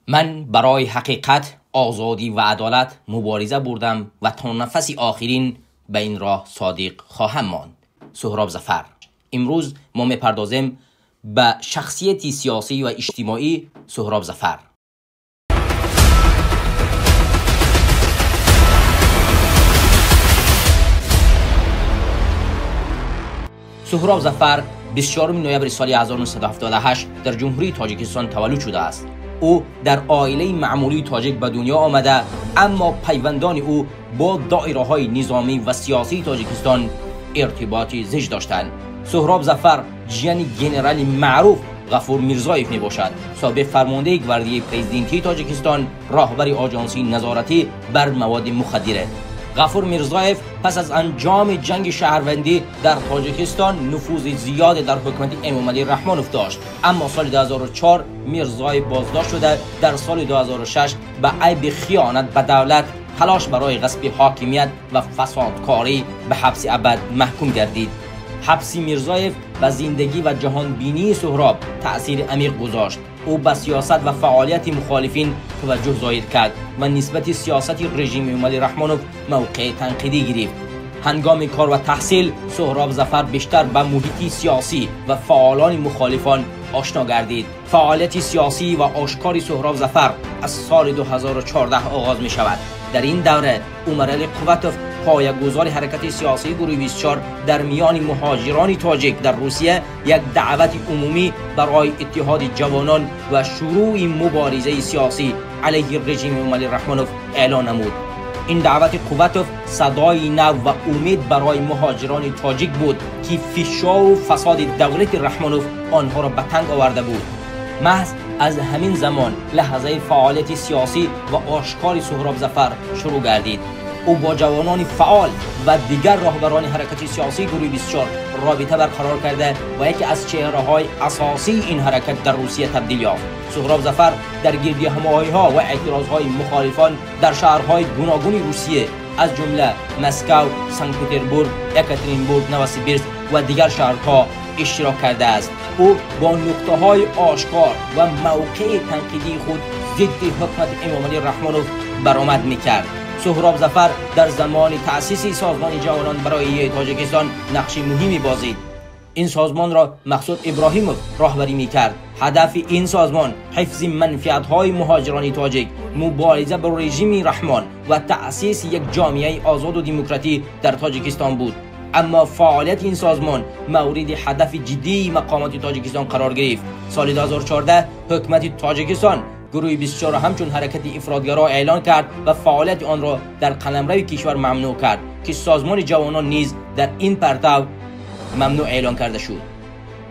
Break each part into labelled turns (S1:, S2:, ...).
S1: من برای حقیقت، آزادی و عدالت مبارزه بردم و تا نفس آخرین به این راه صادق خواهم ماند. سهراب ظفر. امروز ما میپردازیم به شخصیتی سیاسی و اجتماعی سهراب ظفر. سهراب ظفر 24 نوامبر سال 1978 در جمهوری تاجیکستان تولد شده است. او در عائله معمولی تاجیک به دنیا آمده، اما پیوندان او با دایره‌های نظامی و سیاسی تاجیکستان ارتباطی زیست داشتند. سهراب ظفر جیان گنرال معروف غفور میرزایف می باشد. سابق فرمانده گواردی پرزیدنتی تاجیکستان، راهبر آژانسی نظارتی بر مواد مخدره. غفور میرزایف پس از انجام جنگ شهروندی در تاجیکستان نفوذ زیاد در حکومت امامعلی رحمانوف داشت، اما سال 2004 میرزایف بازداشت شده. در سال 2006 به عیب خیانت به دولت، تلاش برای غصب حاکمیت و فسادکاری به حبس ابد محکوم گردید. حبس میرزایف به زندگی و جهانبینی سهراب تأثیر عمیق گذاشت. او به سیاست و فعالیت مخالفین توجه ظاهر کرد و نسبت سیاست رژیم امامعلی رحمانوف موقع تنقیدی گرفت. هنگام کار و تحصیل سهراب ظفر بیشتر به محیط سیاسی و فعالان مخالفان آشنا گردید. فعالیت سیاسی و آشکار سهراب ظفر از سال 2014 آغاز می شود. در این دوره عمرعلی قوتوف، پایه‌گذار حرکت سیاسی گروه 24، در میان مهاجران تاجیک در روسیه یک دعوت عمومی برای اتحاد جوانان و شروع مبارزه سیاسی علیه رژیم امامعلی رحمانوف اعلان نمود. این دعوت قوتوف صدای نو و امید برای مهاجران تاجیک بود که فشار و فساد دولت رحمانوف آنها را به تنگ آورده بود. محض از همین زمان لحظه فعالیت سیاسی و آشکار سهراب ظفر شروع گردید. او با جوانان فعال و دیگر راهبران حرکت سیاسی گروه 24 رابطه برقرار کرده و یکی از چهره‌های اساسی این حرکت در روسیه تبدیل یافت. سهراب ظفر در گردی هماهنگی‌ها و اعتراضهای مخالفان در شهرهای گوناگون روسیه از جمله مسکو، سن پترزبورگ، یکاترینبورگ، نووسیبیرسک و دیگر شهرها اشتراک کرده است. او با نقطه‌های آشکار و موقع تنقیدی خود ضد حکومت امامعلی رحمانوف برآمد می‌کرد. سهراب ظفر در زمان تأسیس سازمان جوانان برای تاجیکستان نقش مهمی بازید. این سازمان را مقصود ابراهیموف راهبری می‌کرد. هدف این سازمان حفظ منفعت‌های مهاجران تاجیک، مبارزه با رژیم رحمان و تأسیس یک جامعه آزاد و دموکراتی در تاجیکستان بود. اما فعالیت این سازمان مورد هدف جدی مقامات تاجیکستان قرار گرفت. سال 2014 حکومت تاجیکستان گروه 24 را همچون حرکت افراطگرا اعلان کرد و فعالیت آن را در قلمرو کشور ممنوع کرد که سازمان جوانان نیز در این پرتو ممنوع اعلان کرده شد.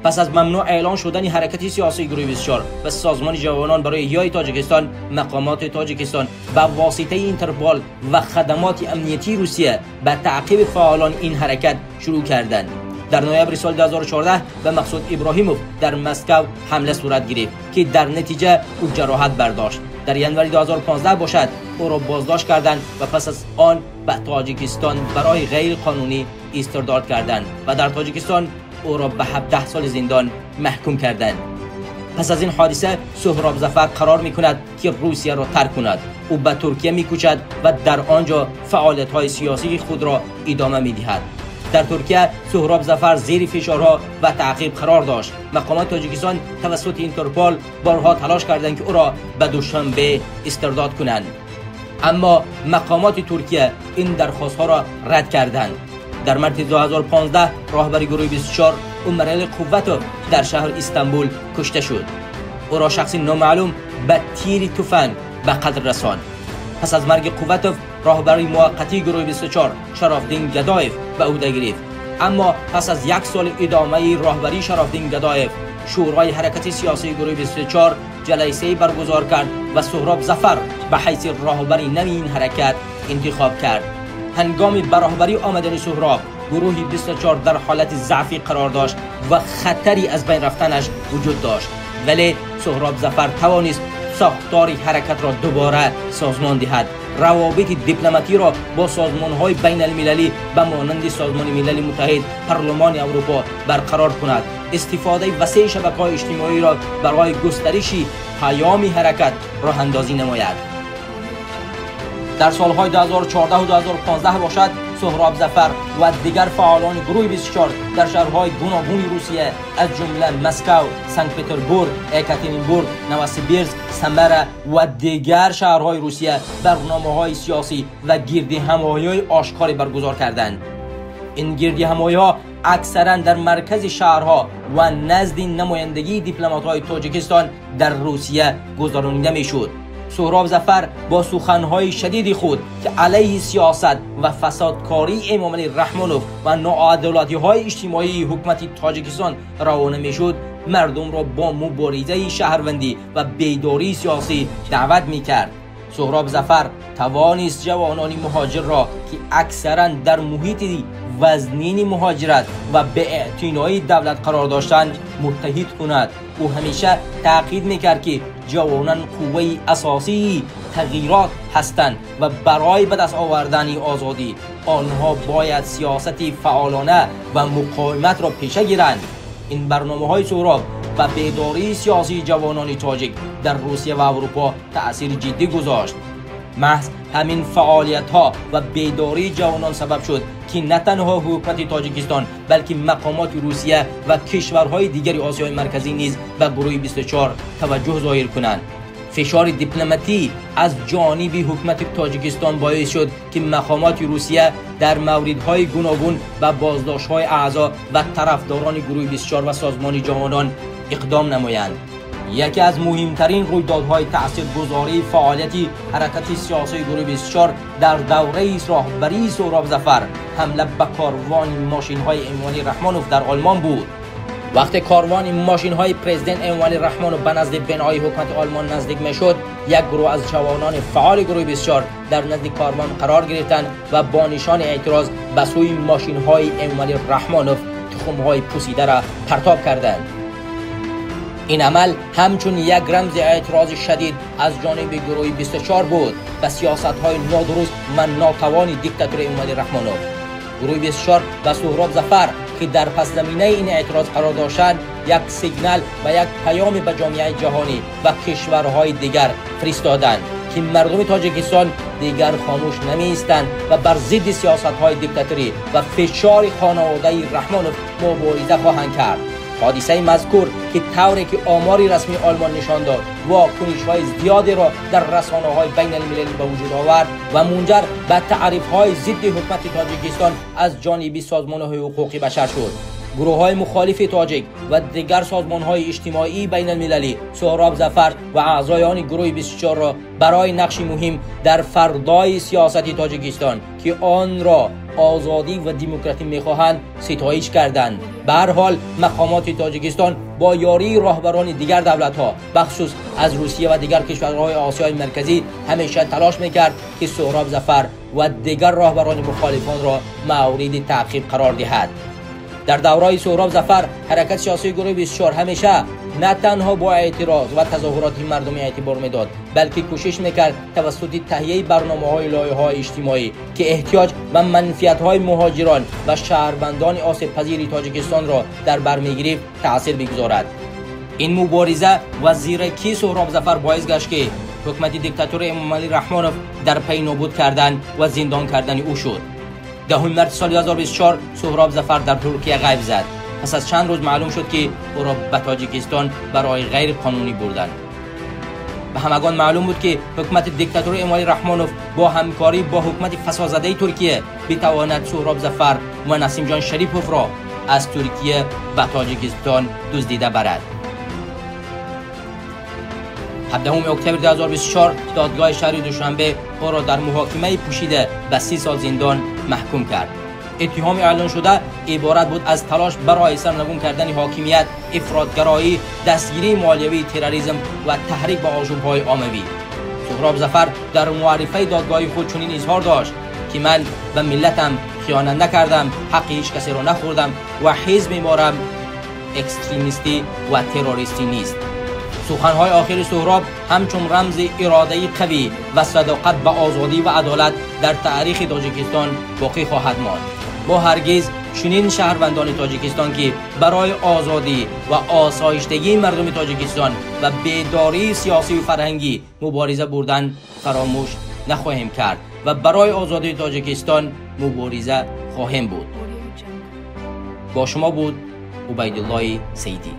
S1: پس از ممنوع اعلان شدن حرکت سیاسی گروه 24 و سازمان جوانان برای احیای تاجیکستان، مقامات تاجیکستان با واسطه اینترپول و خدمات امنیتی روسیه به تعقیب فعالان این حرکت شروع کردند. در نوامبر سال 2014 به مقصود ابراهیموف در مسکو حمله صورت گرفت که در نتیجه او جراحت برداشت. در ینوری 2015 باشد او را بازداشت کردند و پس از آن به تاجیکستان برای غیر قانونی استرداد کردند و در تاجیکستان او را به 17 سال زندان محکوم کردند. پس از این حادثه سهراب ظفر قرار می‌کند که روسیه را ترک کند. او به ترکیه می‌کوچد و در آنجا فعالیت‌های سیاسی خود را ادامه می‌دهد. در ترکیه سهراب ظفر زیر فشارها و تعقیب قرار داشت. مقامات تاجیکستان توسط اینترپول بارها تلاش کردند که او را به دوشنبه استرداد کنند، اما مقامات ترکیه این درخواست‌ها را رد کردند. در مارس 2015 راهبر گروه 24 عمرعلی قوتوف در شهر استانبول کشته شد. او را شخصی نامعلوم به تیر تفنگ به قتل رساند. پس از مرگ قوتوف راهبر موقتی گروه 24 شرافدین گدایف به عهده گرفت، اما پس از یک سال ادامه راهبری شرافدین گدایف، شورای حرکت سیاسی گروه 24 جلسه برگزار کرد و سهراب ظفر به حیث راهبر نوی این حرکت انتخاب کرد. هنگام به راهبری آمدن سهراب، گروه 24 در حالت ضعفی قرار داشت و خطری از بین رفتنش وجود داشت، ولی سهراب ظفر توانست ساختار حرکت را دوباره سازمان دهد روابط دیپلماتی را با سازمان‌های بین المللی به مانند سازمان ملل متحد، پارلمان اروپا برقرار کند. استفاده وسیع شبکه‌های اجتماعی را برای گسترش پیام حرکت راه اندازی نماید. در سالهای 2014 و 2015 باشد سهراب ظفر و دیگر فعالان گروه 24 در شهرهای گوناگون روسیه از جمله مسکو، سنت پترزبورگ، اکاترینبورگ، نووسیبیرسک، سمره و دیگر شهرهای روسیه برنامه‌های سیاسی و گردهمایی‌های آشکاری برگزار کردند. این گردهمایی‌ها اکثرا در مرکز شهرها و نزد نمایندگی دیپلمات‌های تاجیکستان در روسیه گذرانیده می‌شد. سهراب ظفر با سخنهای شدید خود که علیه سیاست و فسادکاری امامعلی رحمانوف و ناعادلتی‌های اجتماعی حکومت تاجیکستان روانه میشد، مردم را با مبارزه شهروندی و بیداری سیاسی دعوت میکرد. سهراب ظفر توانست جوانان مهاجر را که اکثرا در محیط وزنین مهاجرت و به اعتنای دولت قرار داشتند متحد کند. او همیشه تاکید میکرد که جوانان قوه اساسی تغییرات هستند و برای به دست آوردن آزادی آنها باید سیاست فعالانه و مقاومت را پیشه گیرند. این برنامه‌های سهراب و بیداری سیاسی جوانان تاجیک در روسیه و اروپا تأثیر جدی گذاشت. محض همین فعالیت‌ها و بیداری جوانان سبب شد که نه تنها حکومت تاجیکستان بلکه مقامات روسیه و کشورهای دیگر آسیای مرکزی نیز به گروه 24 توجه ظاهر کنند. فشار دیپلماتی از جانب حکومت تاجیکستان باعث شد که مقامات روسیه در موردهای گوناگون و بازداشت‌های اعضا و طرفداران گروه 24 و سازمان جوانان اقدام نمایند. یکی از مهمترین رویدادهای تاثیرگذاری فعالیت حرکت سیاسی گروه 24 در دوره راهبری سهراب ظفر حمله به کاروان ماشین‌های امامعلی رحمانوف در آلمان بود. وقتی کاروان ماشین‌های پرزیدنت امامعلی رحمانوف به نزد بنای حکومت آلمان نزدیک می‌شد، یک گروه از جوانان فعال گروه 24 در نزد کاروان قرار گرفتند و با نشان اعتراض به سوی ماشین‌های امامعلی رحمانوف تخم‌های پوسیده را پرتاب کردند. این عمل همچون یک رمز اعتراض شدید از جانب گروه 24 بود به سیاست‌های نادرست و ناتوان دیکتاتور امامعلی رحمانوف. گروه 24 و سهراب ظفر که در پس زمینه این اعتراض قرار داشتند، یک سیگنال و یک پیام به جامعه جهانی و کشورهای دیگر فرستادند که مردم تاجیکستان دیگر خاموش نمی‌ایستند و بر ضد سیاست‌های دیکتاتوری و فشار خانواده رحمانوف مبارزه خواهند کرد. حادثه مذکور که طوری که آماری رسمی آلمان نشان داد واکنش‌های زیادی را در رسانه‌های بین المللی به وجود آورد و منجر به تعریف‌های ضد حکومت تاجیکستان از جانب سازمان‌های حقوقی بشر شد. گروه‌های مخالف تاجیک و دیگر سازمان‌های اجتماعی بین المللی سهراب ظفر و اعضایان گروه 24 را برای نقشی مهم در فردای سیاست تاجیکستان که آن را آزادی و دموکراسی می‌خواهند ستایش کردند. به هر حال مقامات تاجیکستان با یاری راهبران دیگر دولت‌ها بخصوص از روسیه و دیگر کشورهای آسیای مرکزی همیشه تلاش می‌کرد که سهراب ظفر و دیگر راهبران مخالفان را مورد تعقیب قرار دهد. در دوره سهراب ظفر حرکت سیاسی گروه 24 همیشه نه تنها با اعتراض و تظاهرات مردمی اعتبار میداد، بلکه کوشش میکرد توسط تهیه برنامه‌های لایحه‌های اجتماعی که احتیاج و منفعت‌های مهاجران و شهروندان آسیب پذیر تاجیکستان را در بر می‌گرفت تأثیر بگذارد. این مبارزه و زیرکی سهراب ظفر باعث گشت که حکومت دیکتاتور امامعلی رحمانوف در پی نابود کردن و زندان کردن او شد. 10 مارس سال 2024 سهراب ظفر در ترکیه غیب زد. پس از چند روز معلوم شد که او را به تاجیکستان برای غیر قانونی بردند. به همگان معلوم بود که حکومت دیکتاتور امامعلی رحمانوف با همکاری با حکومت فسادزده ترکیه بتواند سهراب ظفر و نسیم جان شریپوف را از ترکیه به تاجیکستان دزدیده برد. 17 اکتبر 2024 دادگاه شهر دوشنبه او را در محاکمه پوشیده به 30 سال زندان محکوم کرد. اتهام اعلان شده عبارت بود از تلاش برای سرنگون کردن حاکمیت، افراطگرایی، دستگیری مالیوی، تروریسم و تحریک به آشوب‌های عمومی. سهراب ظفر در معرفه دادگاه خود چنین اظهار داشت که من به ملتم خیانت نکردم، حق هیچ کسی را نخوردم و حزب ما اکستریمیستی و تروریستی نیست. سخنهای آخر سهراب همچون رمز اراده قوی و صداقت به آزادی و عدالت در تاریخ تاجیکستان باقی خواهد ماند. ما هرگز چنین شهروندان تاجیکستان که برای آزادی و آسایشتگی مردم تاجیکستان و بیداری سیاسی و فرهنگی مبارزه بردن فراموش نخواهیم کرد و برای آزادی تاجیکستان مبارزه خواهیم بود. با شما بود عبیدالله سیدی.